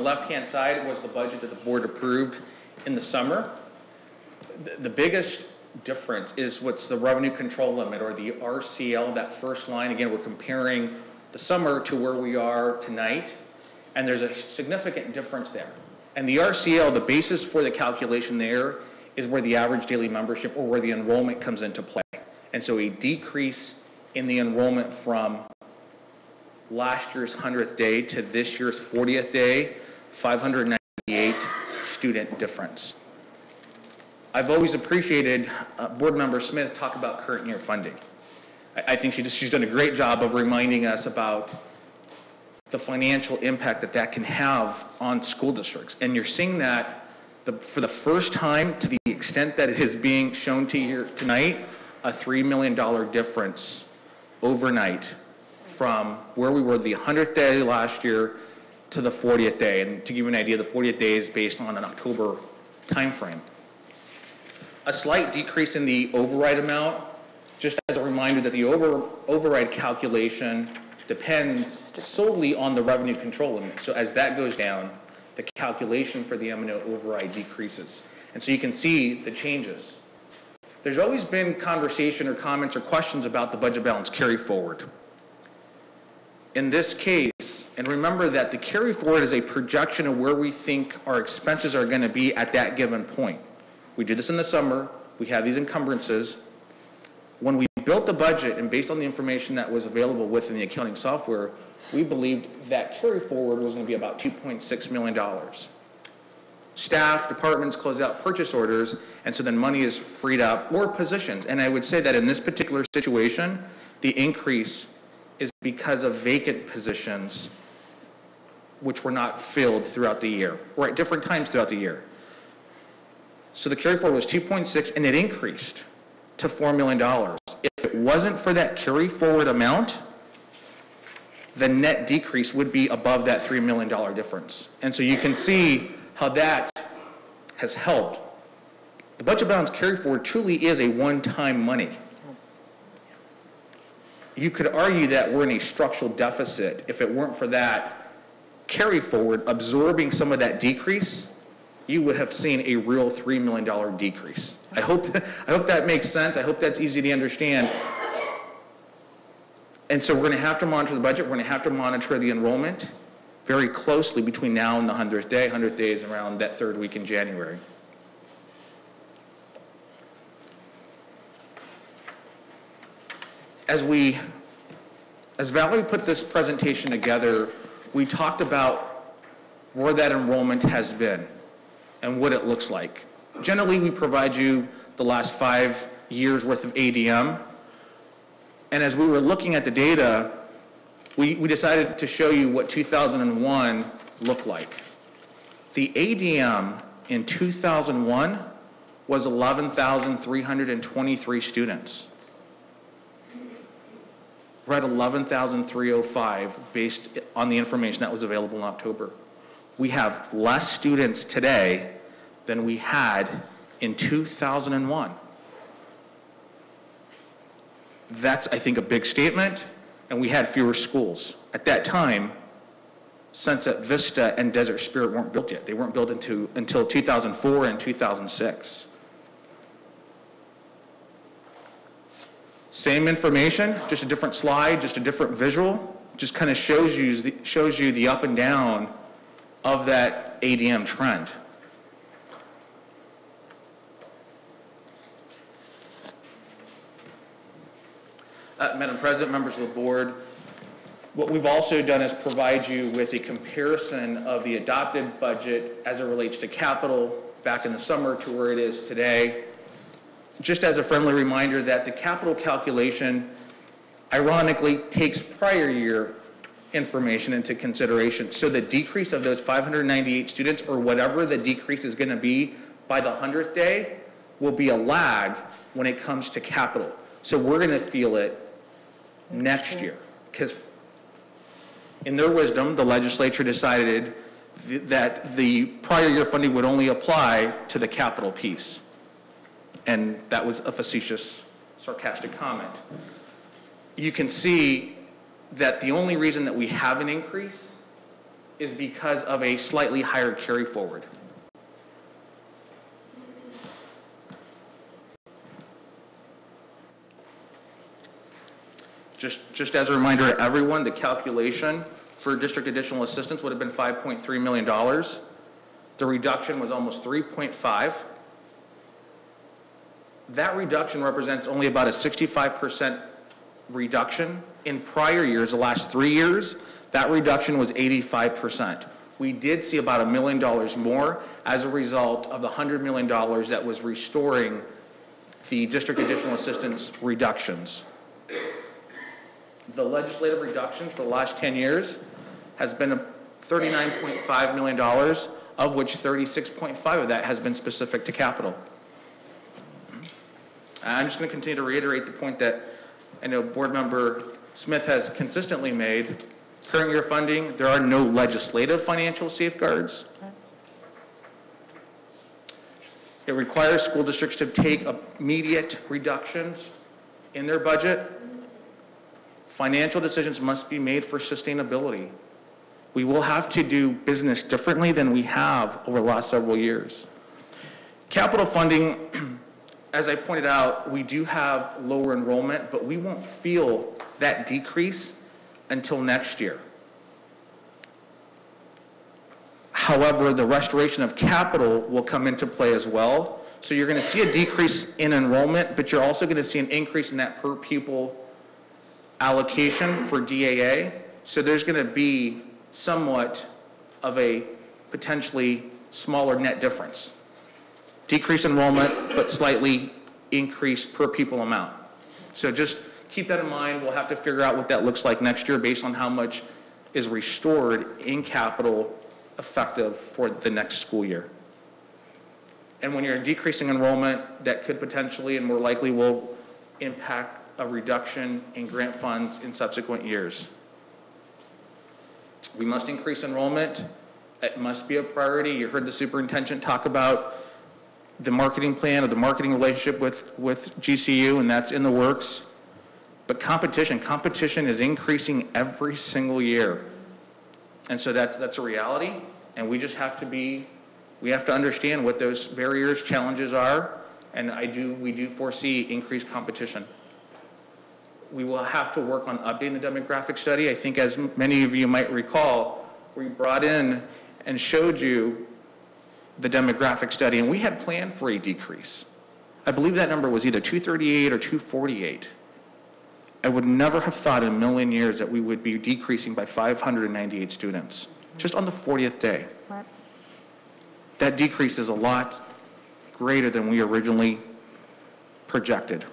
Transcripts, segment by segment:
left-hand side was the budget that the board approved in the summer. The biggest difference is what's the revenue control limit, or the RCL, that first line. Again, we're comparing the summer to where we are tonight, and there's a significant difference there. And the RCL, the basis for the calculation there, is where the average daily membership, or where the enrollment comes into play. And so a decrease in the enrollment from last year's 100th day to this year's 40th day, 598 student difference. I've always appreciated Board Member Smith talk about current year funding. I think she's done a great job of reminding us about the financial impact that that can have on school districts. And you're seeing that for the first time, to the extent that it is being shown to you here tonight, a $3 million difference overnight from where we were the 100th day last year to the 40th day. And to give you an idea, the 40th day is based on an October timeframe. A slight decrease in the override amount, just as a reminder that the override calculation depends solely on the revenue control limit. So as that goes down, the calculation for the M&O override decreases. And so you can see the changes. There's always been conversation or comments or questions about the budget balance carry forward. In this case, and remember that the carry forward is a projection of where we think our expenses are going to be at that given point. We did this in the summer. We have these encumbrances. When we built the budget, and based on the information that was available within the accounting software, we believed that carry forward was going to be about $2.6 million. Staff, departments close out purchase orders, and so then money is freed up, or positions. And I would say that in this particular situation, the increase is because of vacant positions which were not filled throughout the year, or at different times throughout the year. So the carry forward was 2.6, and it increased to $4 million. If it wasn't for that carry forward amount, the net decrease would be above that $3 million difference. And so you can see how that has helped. The budget balance carry forward truly is a one-time money. You could argue that we're in a structural deficit if it weren't for that carry forward absorbing some of that decrease. You would have seen a real $3 million decrease. I hope that makes sense. I hope that's easy to understand. And so we're going to have to monitor the budget. We're going to have to monitor the enrollment very closely between now and the 100th day. 100th day is around that third week in January. As Valerie put this presentation together, we talked about where that enrollment has been and what it looks like. Generally, we provide you the last 5 years worth of ADM. And as we were looking at the data, we decided to show you what 2001 looked like. The ADM in 2001 was 11,323 students. We're at 11,305 based on the information that was available in October. We have less students today than we had in 2001. That's, I think, a big statement, and we had fewer schools. At that time, Sunset Vista and Desert Spirit weren't built yet. They weren't built until 2004 and 2006. Same information, just a different slide, just a different visual, just kind of shows you the up and down of that ADM trend. Madam President, members of the board, what we've also done is provide you with a comparison of the adopted budget as it relates to capital back in the summer to where it is today. Just as a friendly reminder that the capital calculation ironically takes prior year information into consideration. So the decrease of those 598 students, or whatever the decrease is going to be by the 100th day, will be a lag when it comes to capital. So we're going to feel it next year, because in their wisdom, the legislature decided that the prior year funding would only apply to the capital piece. And that was a facetious, sarcastic comment. You can see that the only reason that we have an increase is because of a slightly higher carry forward. Just as a reminder to everyone, the calculation for district additional assistance would have been $5.3 million. The reduction was almost 3.5. That reduction represents only about a 65% reduction. In prior years, the last 3 years, that reduction was 85%. We did see about $1 million more as a result of the $100 million that was restoring the district additional assistance reductions. The legislative reductions for the last 10 years has been $39.5 million, of which 36.5 of that has been specific to capital. I'm just going to continue to reiterate the point that I know Board Member Smith has consistently made. Current year funding, there are no legislative financial safeguards. It requires school districts to take immediate reductions in their budget. Financial decisions must be made for sustainability. We will have to do business differently than we have over the last several years. Capital funding, as I pointed out, we do have lower enrollment, but we won't feel that decrease until next year. However, the restoration of capital will come into play as well. So you're going to see a decrease in enrollment, but you're also going to see an increase in that per pupil allocation for DAA. So there's going to be somewhat of a potentially smaller net difference. Decrease enrollment, but slightly increased per pupil amount. So just keep that in mind. We'll have to figure out what that looks like next year based on how much is restored in capital effective for the next school year. And when you're decreasing enrollment, that could potentially and more likely will impact a reduction in grant funds in subsequent years. We must increase enrollment. It must be a priority. You heard the superintendent talk about the marketing plan or the marketing relationship with GCU, and that's in the works. But competition is increasing every single year. And so that's a reality, and we just have to we have to understand what those barriers, challenges are, and we do foresee increased competition. We will have to work on updating the demographic study. I think as many of you might recall, we brought in and showed you the demographic study, and we had planned for a decrease. I believe that number was either 238 or 248. I would never have thought in a million years that we would be decreasing by 598 students, just on the 40th day. Right. That decrease is a lot greater than we originally projected.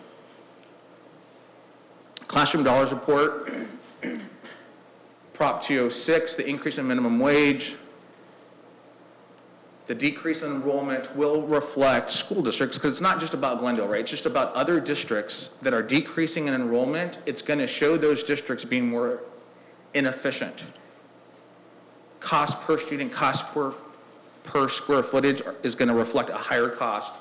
Classroom Dollars Report, Prop 206, the increase in minimum wage. The decrease in enrollment will reflect school districts, because it's not just about Glendale, right? It's just about other districts that are decreasing in enrollment. It's going to show those districts being more inefficient. Cost per student, cost per square footage is going to reflect a higher cost.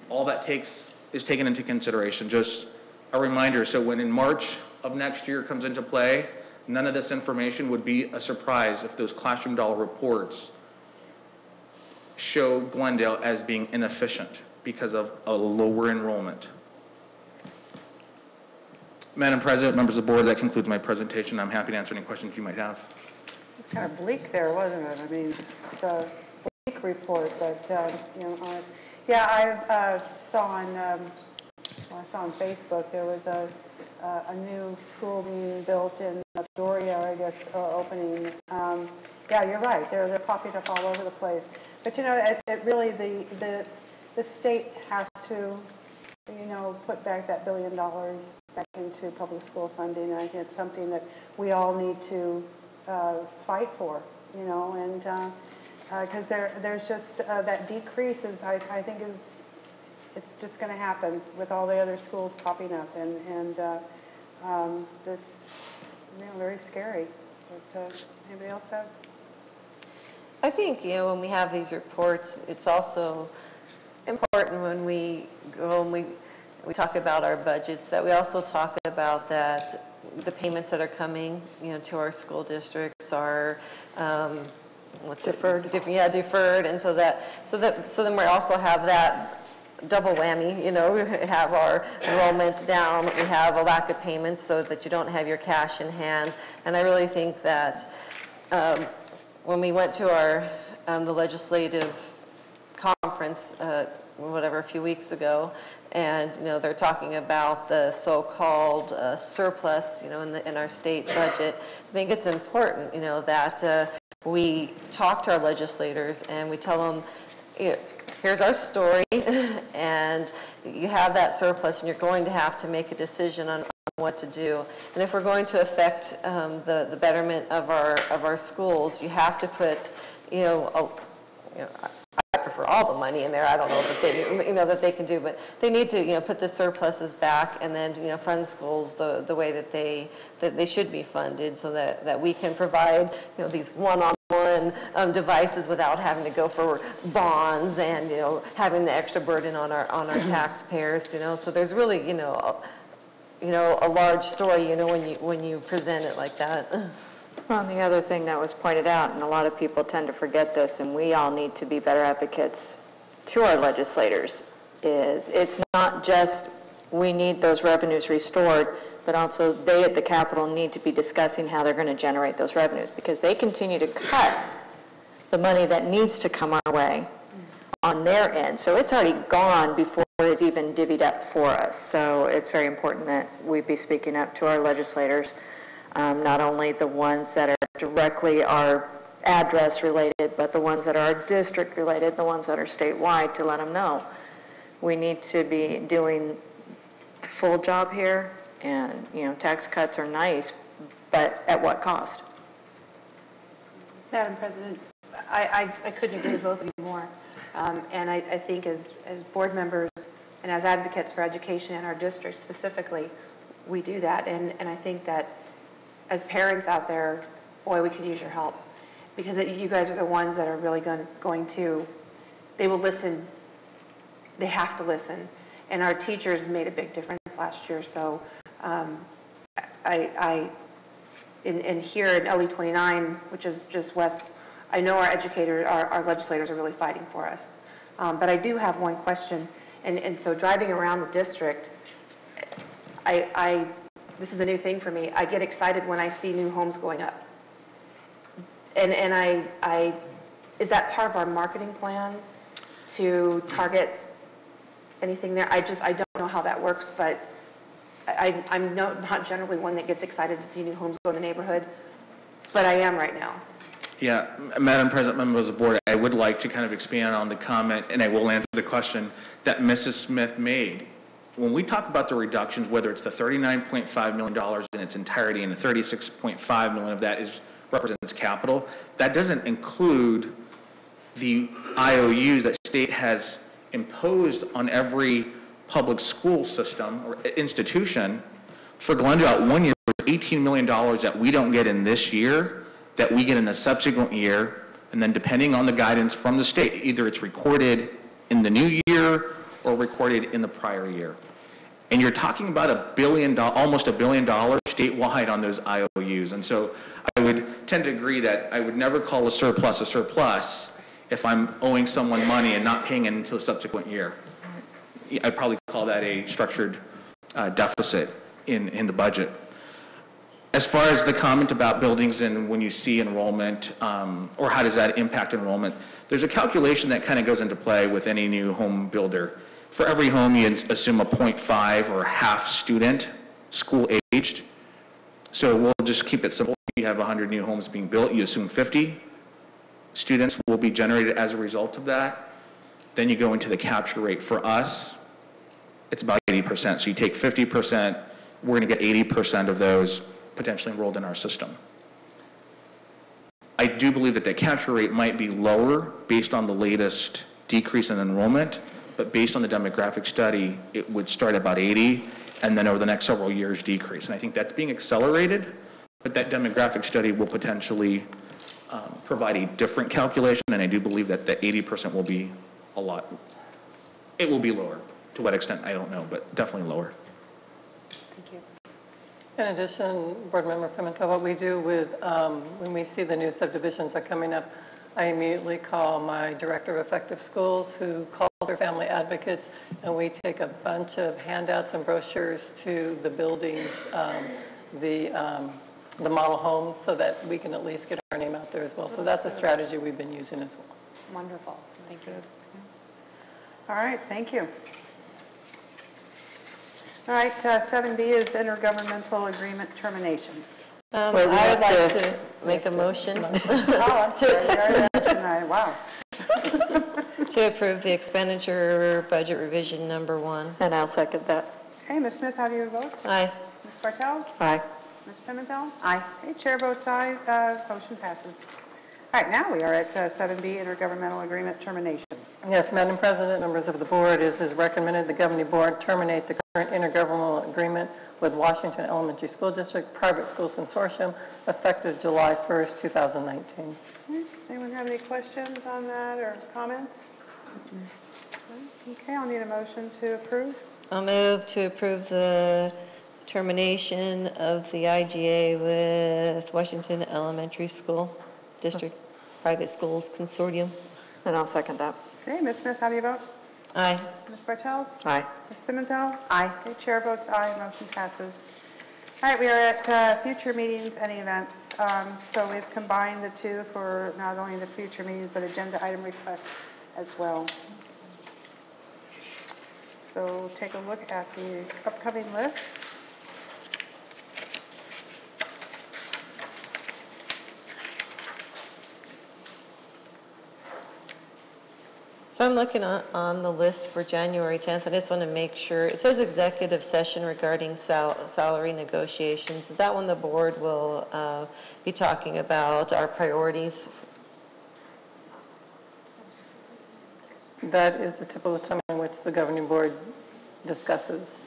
All that is taken into consideration. Just a reminder, so when in March of next year comes into play, none of this information would be a surprise if those classroom dollar reports show Glendale as being inefficient because of a lower enrollment. Madam President, members of the board, that concludes my presentation. I'm happy to answer any questions you might have. It's kind of bleak there, wasn't it? I mean, it's a bleak report, but you know, honest. Yeah, I saw on Facebook there was a new school being built in Peoria, I guess, opening. Yeah, you're right. They're popping up all over the place. But you know, it really the state has to, you know, put back that $1 billion back into public school funding. I think it's something that we all need to fight for, you know, and because there's just that decrease is I think it's just going to happen with all the other schools popping up, and this, you know, very scary. But anybody else have? I think, you know, when we have these reports, it's also important when we talk about our budgets, that we also talk about that the payments that are coming, to our school districts are, Deferred. Deferred, and so then we also have that double whammy, we have our enrollment down, we have a lack of payments so that you don't have your cash in hand. And I really think that when we went to our the legislative conference, a few weeks ago, and they're talking about the so-called surplus, in our state budget. I think it's important, that we talk to our legislators and we tell them, here's our story, and you have that surplus, and you're going to have to make a decision on what to do. And if we're going to affect the betterment of our schools, you have to put, I prefer all the money in there. I don't know that they, that they can do, but they need to, put the surpluses back and then, fund schools the way that they should be funded, so that we can provide, these one-on-one devices without having to go for bonds and, having the extra burden on our taxpayers. So there's really, a large story, when you present it like that. Well, and the other thing that was pointed out, and a lot of people tend to forget this, and we all need to be better advocates to our legislators, is it's not just we need those revenues restored, but also they at the Capitol need to be discussing how they're going to generate those revenues, because they continue to cut the money that needs to come our way on their end. So it's already gone before it's even divvied up for us. So it's very important that we be speaking up to our legislators. Not only the ones that are directly our address related, but the ones that are district related, the ones that are statewide, to let them know we need to be doing the full job here, and tax cuts are nice, but at what cost? Madam President, I couldn't agree with both of you more. And I think as board members and as advocates for education in our district specifically, we do that. And I think that as parents out there, boy, we could use your help, because you guys are the ones that are really going to, they will listen. They have to listen. And our teachers made a big difference last year. So in here in LE 29, which is just west, I know our legislators are really fighting for us. But I do have one question. And so driving around the district, this is a new thing for me. I get excited when I see new homes going up. And is that part of our marketing plan to target anything there? I don't know how that works, but I'm not generally one that gets excited to see new homes go in the neighborhood, but I am right now. Yeah, Madam President, members of the board, I would like to kind of expand on the comment, and I will answer the question that Mrs. Smith made. When we talk about the reductions, whether it's the $39.5 million in its entirety and the $36.5 million of that represents capital, that doesn't include the IOUs that state has imposed on every public school system or institution. For Glendale, 1 year, $18 million that we don't get in this year, that we get in the subsequent year, and then depending on the guidance from the state, either it's recorded in the new year or recorded in the prior year. And you're talking about almost $1 billion statewide on those IOUs. And so I would tend to agree that I would never call a surplus if I'm owing someone money and not paying it until the subsequent year. I'd probably call that a structured deficit in the budget. As far as the comment about buildings and when you see enrollment, or how does that impact enrollment, there's a calculation that kind of goes into play with any new home builder. For every home, you assume a 0.5 or half student, school aged. So we'll just keep it simple. You have 100 new homes being built, you assume 50 students will be generated as a result of that. Then you go into the capture rate. For us, it's about 80%. So you take 50%, we're going to get 80% of those potentially enrolled in our system. I do believe that the capture rate might be lower based on the latest decrease in enrollment, but based on the demographic study, it would start at about 80, and then over the next several years decrease. And I think that's being accelerated, but that demographic study will potentially provide a different calculation, and I do believe that the 80% will be a lot. It will be lower. To what extent, I don't know, but definitely lower. Thank you. In addition, Board Member Pimentel, what we do with, when we see the new subdivisions are coming up, I immediately call my Director of Effective Schools, who calls their family advocates, and we take a bunch of handouts and brochures to the buildings, the model homes, so that we can at least get our name out there as well. So that's a strategy we've been using as well. Wonderful. Thank you. All right, thank you. All right, 7B is intergovernmental agreement termination. I would like to make a motion Oh, I'm sorry, we already had it tonight. Wow. to approve the expenditure budget revision number 1. And I'll second that. Okay, Ms. Smith, how do you vote? Aye. Ms. Bartel? Aye. Ms. Pimentel? Aye. Okay, chair votes aye, motion passes. All right, now we are at 7B, intergovernmental agreement termination. Yes, Madam President, members of the board, it is recommended the governing board terminate the current intergovernmental agreement with Washington Elementary School District Private Schools Consortium effective July 1st, 2019. Does anyone have any questions on that or comments? Okay, I'll need a motion to approve. I'll move to approve the termination of the IGA with Washington Elementary School District Private Schools Consortium. And I'll second that. Okay, Ms. Smith, how do you vote? Aye. Ms. Bartel? Aye. Ms. Pimentel? Aye. Okay, chair votes aye, motion passes. All right, we are at future meetings and events. So we've combined the two for not only the future meetings, but agenda item requests as well. So take a look at the upcoming list. So I'm looking on the list for January 10th. I just want to make sure. It says executive session regarding salary negotiations. Is that when the board will be talking about our priorities? That is the typical time in which the governing board discusses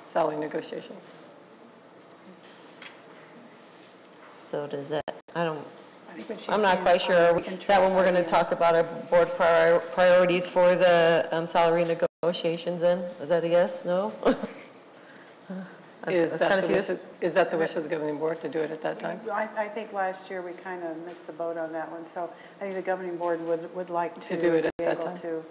salary negotiations. So does that, I'm not quite sure. Is that when we're going to talk about our board priorities for the salary negotiations then? Is that a yes, no? Is that the wish of the governing board to do it at that time? I think last year we kind of missed the boat on that one. So I think the governing board would like to do it at be that able time. to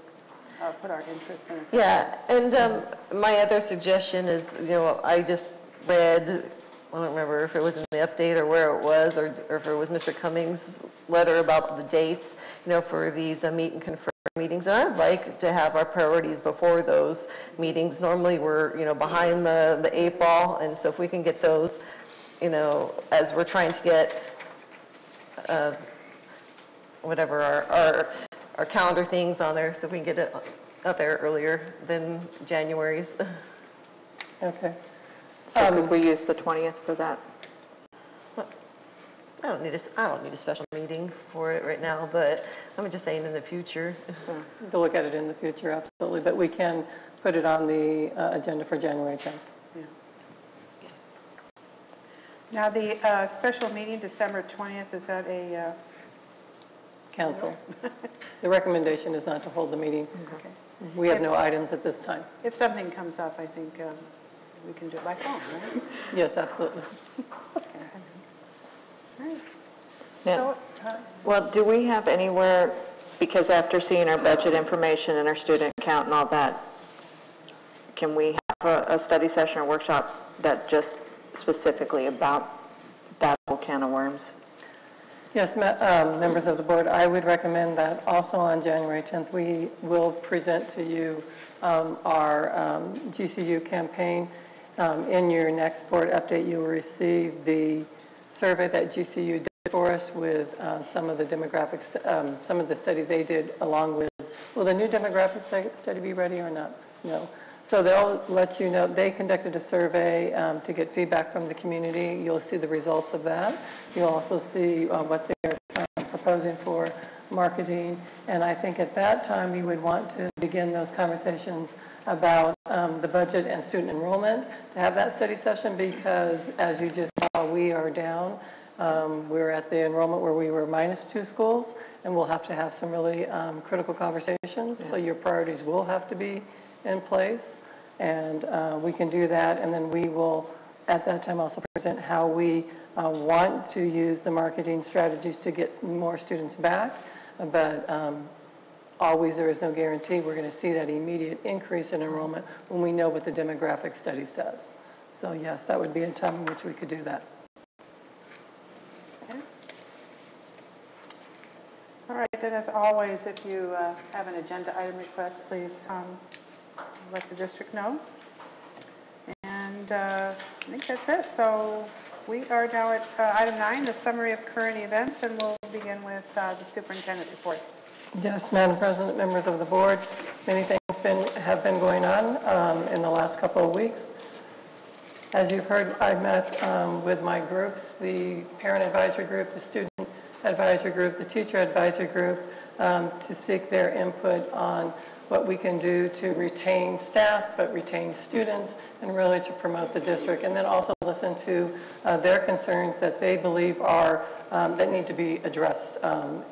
put our interests in it. Yeah, and my other suggestion is, I just read, I don't remember if it was in the update or where it was, or if it was Mr. Cummings' letter about the dates, for these meet and confirm meetings. And I'd like to have our priorities before those meetings. Normally we're, behind the 8 ball, and so if we can get those, as we're trying to get whatever our calendar things on there, so we can get it out there earlier than January's. Okay. So could we use the 20th for that? I don't need a special meeting for it right now, but I'm just saying in the future. To look at it in the future, absolutely. But we can put it on the agenda for January 10th. Yeah. Now, the special meeting, December 20th, is that a... Cancel. The recommendation is not to hold the meeting. Okay. We have no items at this time. If something comes up, I think we can do it by phone, right? Yes, absolutely. Now, well, do we have anywhere, because after seeing our budget information and our student count and all that, can we have a study session or workshop that just specifically about that whole can of worms? Yes, members of the board, I would recommend that also on January 10th, we will present to you our GCU campaign. In your next board update, you will receive the survey that GCU did for us with some of the demographics, some of the study they did along with, will the new demographic study be ready or not? No. So they'll let you know, they conducted a survey to get feedback from the community. You'll see the results of that. You'll also see what they're proposing for marketing. And I think at that time, we would want to begin those conversations about the budget and student enrollment to have that study session, because as you just saw, we are down. We're at the enrollment where we were -2 schools, and we'll have to have some really critical conversations. Yeah. So your priorities will have to be in place, and we can do that, and then we will at that time also present how we want to use the marketing strategies to get more students back, but always there is no guarantee we're going to see that immediate increase in enrollment when we know what the demographic study says. So yes, that would be a time in which we could do that. Okay. All right, and as always, if you have an agenda item request, please let the district know. And I think that's it. So we are now at item 9, the summary of current events, and we'll begin with the superintendent report. Yes, Madam President, members of the board, many things have been going on in the last couple of weeks. As you've heard, I met with my groups, the parent advisory group, the student advisory group, the teacher advisory group, to seek their input on what we can do to retain staff, but retain students, and really to promote the district. And then also listen to their concerns that they believe are, that need to be addressed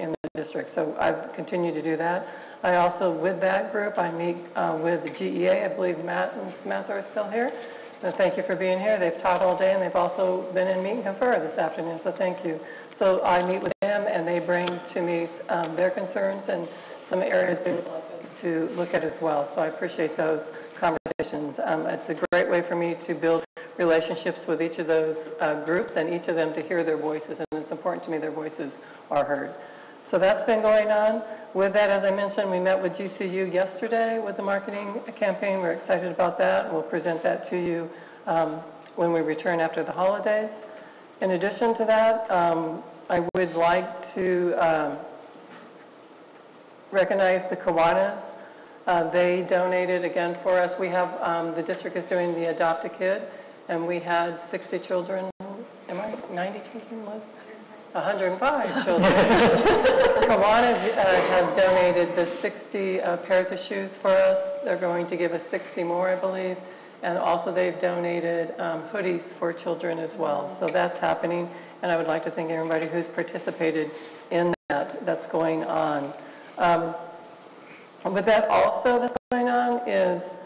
in the district. So I've continued to do that. I also, with that group, I meet with the GEA. I believe Matt and Samantha are still here. Thank you for being here. They've taught all day, and they've also been in meet and confer this afternoon, so thank you. So I meet with them, and they bring to me their concerns and some areas they would like us to look at as well. So I appreciate those conversations. It's a great way for me to build relationships with each of those groups and each of them to hear their voices, and it's important to me their voices are heard. So that's been going on. With that, as I mentioned, we met with GCU yesterday with the marketing campaign. We're excited about that. We'll present that to you when we return after the holidays. In addition to that, I would like to recognize the Kiwanis. They donated again for us. We have, the district is doing the Adopt a Kid, and we had 60 children. Am I 90 children, Liz? 105 children. Kiwanis has donated the 60 pairs of shoes for us. They're going to give us 60 more, I believe. And also they've donated hoodies for children as well. So that's happening. And I would like to thank everybody who's participated in that. That's going on. With that also that's going on is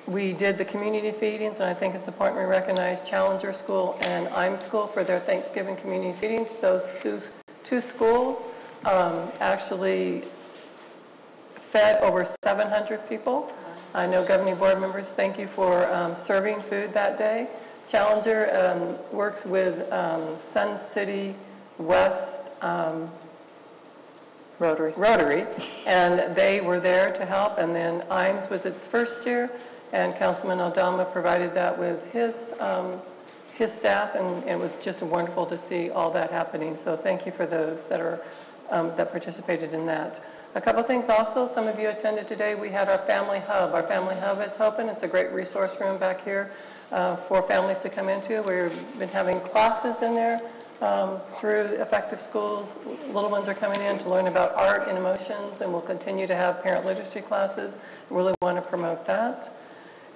we did the community feedings, and I think it's important we recognize Challenger School and I'm School for their Thanksgiving community feedings. Those two schools actually fed over 700 people. I know governing board members, thank you for serving food that day. Challenger works with Sun City West Rotary, and they were there to help, and then IMES was its first year, and Councilman Aldama provided that with his staff, and it was just wonderful to see all that happening. So thank you for those that are that participated in that. A couple things also, some of you attended today. We had our Family Hub. Our Family Hub is open. It's a great resource room back here for families to come into. We've been having classes in there through Effective Schools. Little ones are coming in to learn about art and emotions, and we'll continue to have parent literacy classes. We really want to promote that.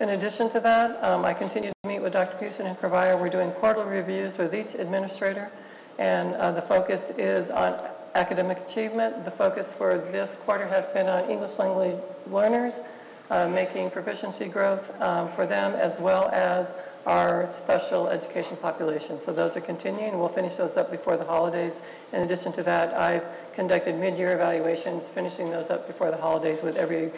In addition to that, I continue to meet with Dr. Pearson and Carvalho. We're doing quarterly reviews with each administrator, and the focus is on academic achievement. The focus for this quarter has been on English language learners, making proficiency growth for them, as well as our special education population. So those are continuing. We'll finish those up before the holidays. In addition to that, I've conducted mid-year evaluations, finishing those up before the holidays with every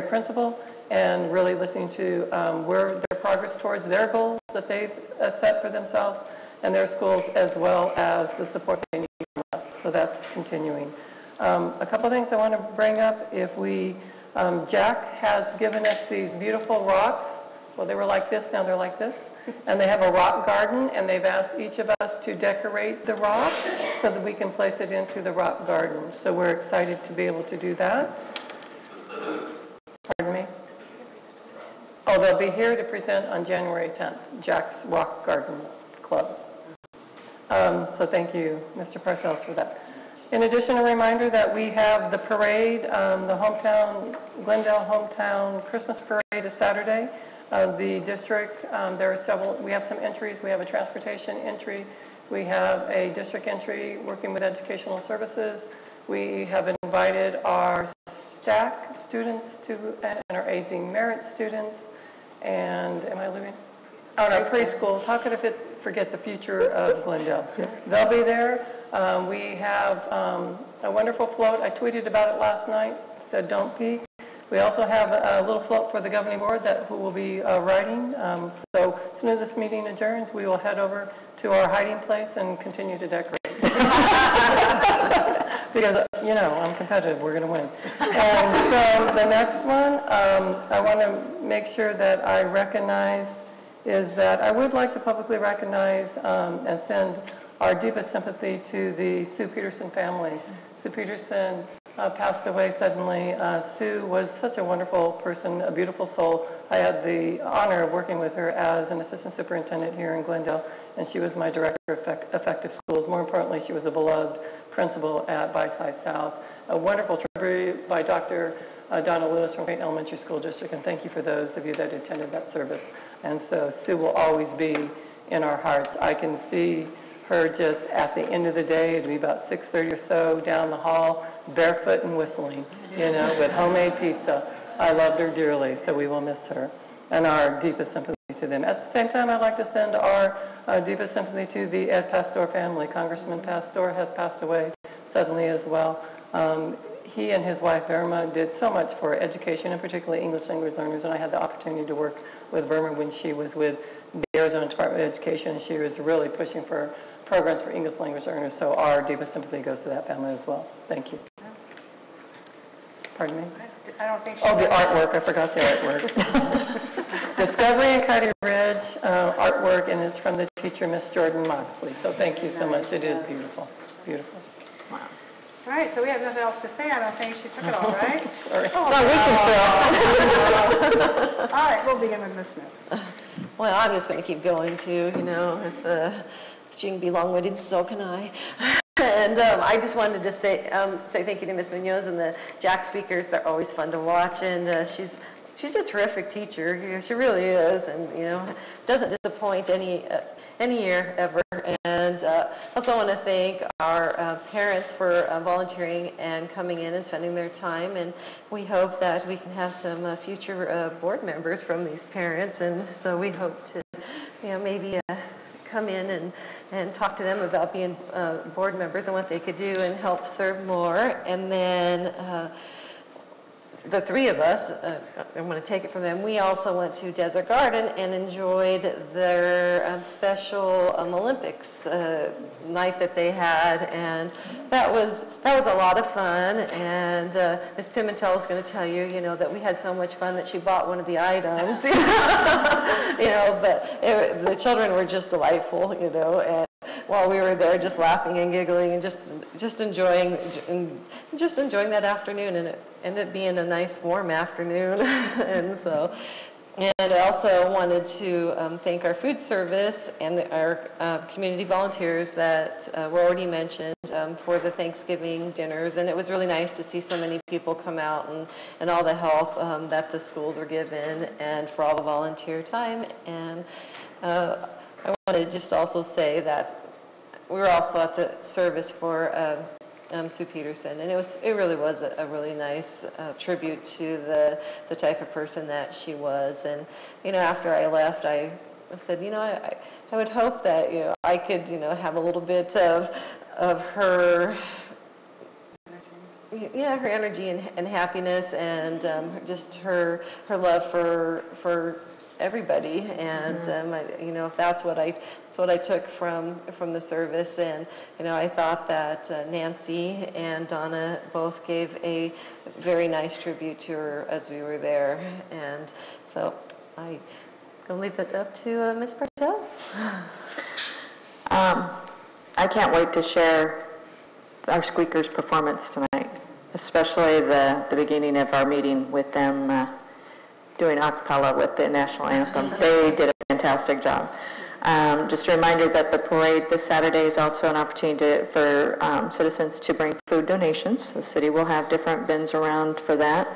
principal, and really listening to where their progress towards their goals that they've set for themselves and their schools, as well as the support they need from us. So that's continuing. A couple things I want to bring up. If we, Jack has given us these beautiful rocks. Well, they were like this, now they're like this. And they have a rock garden, and they've asked each of us to decorate the rock so that we can place it into the rock garden. So we're excited to be able to do that. Pardon me? Oh, they'll be here to present on January 10th, Jack's Rock Garden Club. So thank you, Mr. Parcells, for that. In addition, a reminder that we have the parade, the Glendale Hometown Christmas Parade is Saturday. The district, there are several, we have some entries. We have a transportation entry. We have a district entry working with educational services. We have invited our STAC students to, and our AZ Merit students, and am I leaving? on our preschools. How could I forget the future of Glendale? They'll be there. We have a wonderful float. I tweeted about it last night, said don't peek. We also have a little float for the governing board who will be riding. So as soon as this meeting adjourns, we will head over to our hiding place and continue to decorate. Because, you know, I'm competitive, we're going to win. And so the next one, I want to make sure that I recognize is that I would like to publicly recognize and send our deepest sympathy to the Sue Peterson family. Sue Peterson passed away suddenly. Sue was such a wonderful person, a beautiful soul. I had the honor of working with her as an assistant superintendent here in Glendale, and she was my director of effective schools. More importantly, she was a beloved principal at Byside South. A wonderful tribute by Dr. Donna Lewis from Creighton Elementary School District, and thank you for those of you that attended that service. And so Sue will always be in our hearts. I can see her just at the end of the day, it'd be about 6:30 or so, down the hall, barefoot and whistling, you know, with homemade pizza. I loved her dearly, so we will miss her. And our deepest sympathy to them. At the same time, I'd like to send our deepest sympathy to the Ed Pastor family. Congressman Pastor has passed away suddenly as well. He and his wife, Verma, did so much for education, and particularly English language learners, and I had the opportunity to work with Verma when she was with the Arizona Department of Education, and she was really pushing for programs for English language learners, so our deepest sympathy goes to that family as well. Thank you. Pardon me? I don't think she Oh, the artwork, I forgot the artwork. Discovery in Coyote Ridge artwork, and it's from the teacher, Miss Jordan Moxley, so thank you so much. It is beautiful, beautiful. Wow. All right, so we have nothing else to say. I don't think she took it all, right? Sorry. Oh, No, we can fill. all right, we'll begin with Ms. Smith. Well, I'm just going to keep going too, you know, if she can be long-winded, so can I. And I just wanted to say thank you to Ms. Munoz and the Jack speakers. They're always fun to watch, and she's a terrific teacher. You know, she really is, and you know, doesn't disappoint any year ever. And also want to thank our parents for volunteering and coming in and spending their time. And we hope that we can have some future board members from these parents. And so we hope to, you know, maybe come in and talk to them about being board members and what they could do and help serve more. And then the three of us, I'm going to take it from them, we also went to Desert Garden and enjoyed their special Olympics night that they had, and that was a lot of fun. And Ms. Pimentel is going to tell you, you know, that we had so much fun that she bought one of the items, you know, but the children were just delightful, you know, and while we were there just laughing and giggling and just enjoying that afternoon, and it ended up being a nice warm afternoon. And so, and I also wanted to thank our food service and our community volunteers that were already mentioned for the Thanksgiving dinners. And it was really nice to see so many people come out and all the help that the schools are given, and for all the volunteer time. And I wanted to just also say that we were also at the service for Sue Peterson, and it really was a really nice tribute to the type of person that she was. And you know, after I left, I said, you know, I would hope that, you know, I could, you know, have a little bit of her, yeah, her energy and happiness, and just her love for everybody. And you know, if that's what I took from the service. And you know, I thought that Nancy and Donna both gave a very nice tribute to her as we were there. And so I'm gonna leave it up to Ms. Bartels. I can't wait to share our squeakers' performance tonight, especially the beginning of our meeting with them doing a cappella with the national anthem. They did a fantastic job. Just a reminder that the parade this Saturday is also an opportunity for citizens to bring food donations. The city will have different bins around for that,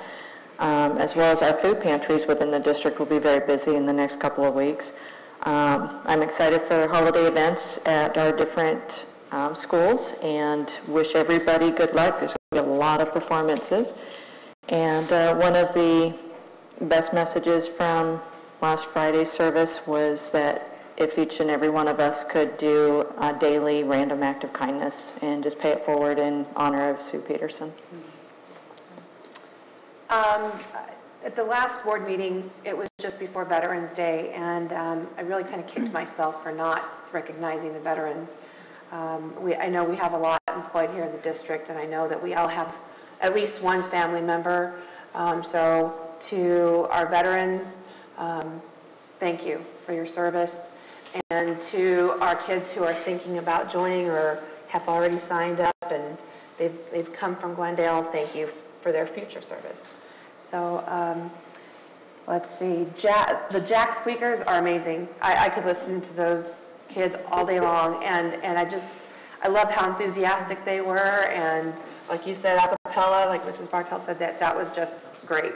as well as our food pantries within the district will be very busy in the next couple of weeks. I'm excited for holiday events at our different schools, and wish everybody good luck. There's going to be a lot of performances. And one of the best messages from last Friday's service was that if each and every one of us could do a daily random act of kindness and just pay it forward in honor of Sue Peterson. At the last board meeting, it was just before Veterans Day, and I really kind of kicked myself for not recognizing the veterans. I know we have a lot employed here in the district, and I know that we all have at least one family member. So to our veterans, thank you for your service. And to our kids who are thinking about joining or have already signed up and they've come from Glendale, thank you for their future service. So let's see, the Jack Squeakers are amazing. I could listen to those kids all day long, and I love how enthusiastic they were, and like you said, a cappella, like Mrs. Bartel said, that was just great.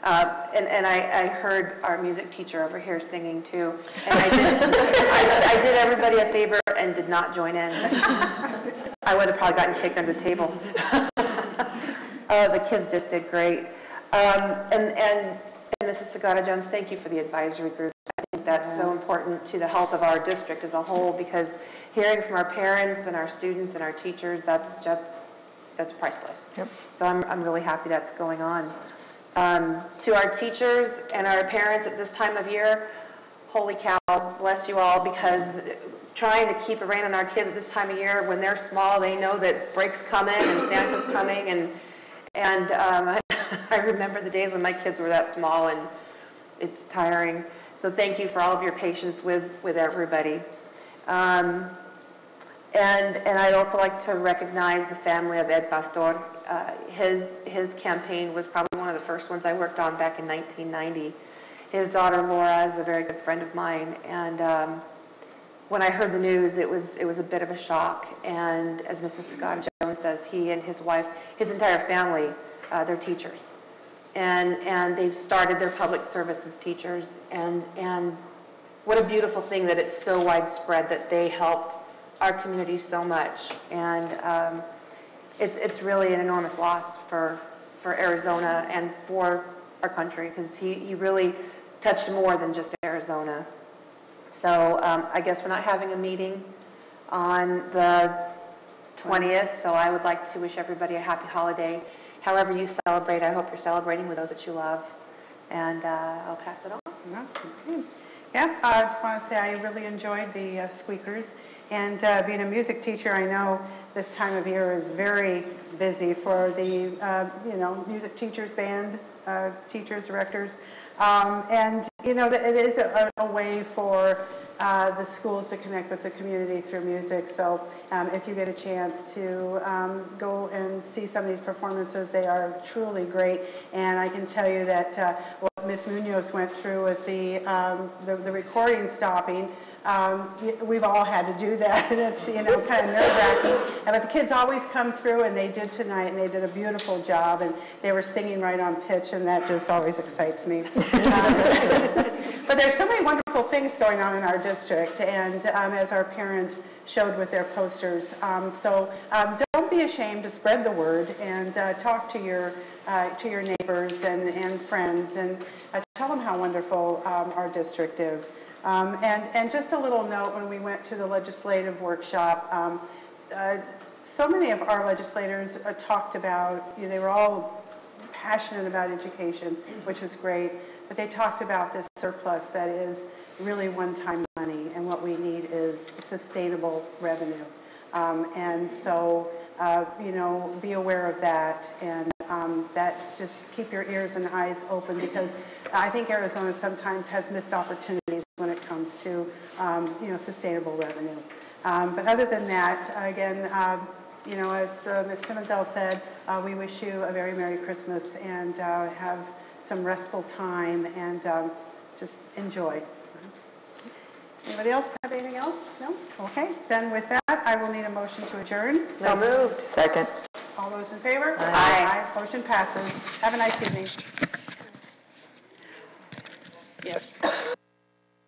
And I heard our music teacher over here singing too, and I did everybody a favor and did not join in. I would have probably gotten kicked under the table. The kids just did great. And Mrs. Sagata-Jones, thank you for the advisory group. I think that's so important to the health of our district as a whole, because hearing from our parents and our students and our teachers, that's priceless. Yep. So I'm really happy that's going on. To our teachers and our parents at this time of year, holy cow, bless you all, because trying to keep a rein on our kids at this time of year, when they're small, they know that break's coming and Santa's coming, and I remember the days when my kids were that small, and it's tiring. So thank you for all of your patience with everybody. And I'd also like to recognize the family of Ed Pastor. His campaign was probably one of the first ones I worked on back in 1990. His daughter Laura is a very good friend of mine, and when I heard the news, it was a bit of a shock. And as Mrs. Sagata-Jones says, he and his wife, his entire family, they're teachers, and they've started their public service as teachers. And what a beautiful thing that it's so widespread, that they helped our community so much. And it's really an enormous loss for Arizona and for our country, because he really touched more than just Arizona. So I guess we're not having a meeting on the 20th, so I would like to wish everybody a happy holiday. However you celebrate, I hope you're celebrating with those that you love. And I'll pass it on. Yeah, I just want to say I really enjoyed the Squeakers. And being a music teacher, I know this time of year is very busy for the, music teachers, band teachers, directors. And, it is a way for the schools to connect with the community through music. So if you get a chance to go and see some of these performances, they are truly great. And I can tell you that what Ms. Munoz went through with the recording stopping, we've all had to do that, and it's, kind of nerve-wracking. But the kids always come through, and they did tonight, and they did a beautiful job, and they were singing right on pitch, and that just always excites me. But there's so many wonderful things going on in our district, and as our parents showed with their posters. So don't be ashamed to spread the word and talk to your neighbors and friends, and tell them how wonderful our district is. And just a little note, when we went to the legislative workshop, so many of our legislators talked about, they were all passionate about education, which was great, but they talked about this surplus that is really one-time money, and what we need is sustainable revenue. And so, be aware of that, and that's just keep your ears and eyes open, because I think Arizona sometimes has missed opportunities when it comes to, sustainable revenue. But other than that, again, as Ms. Pimentel said, we wish you a very Merry Christmas, and have some restful time, and just enjoy. Anybody else have anything else? No? Okay. Then with that, I will need a motion to adjourn. So moved. Second. All those in favor? Aye. Aye. Motion passes. Have a nice evening. Yes.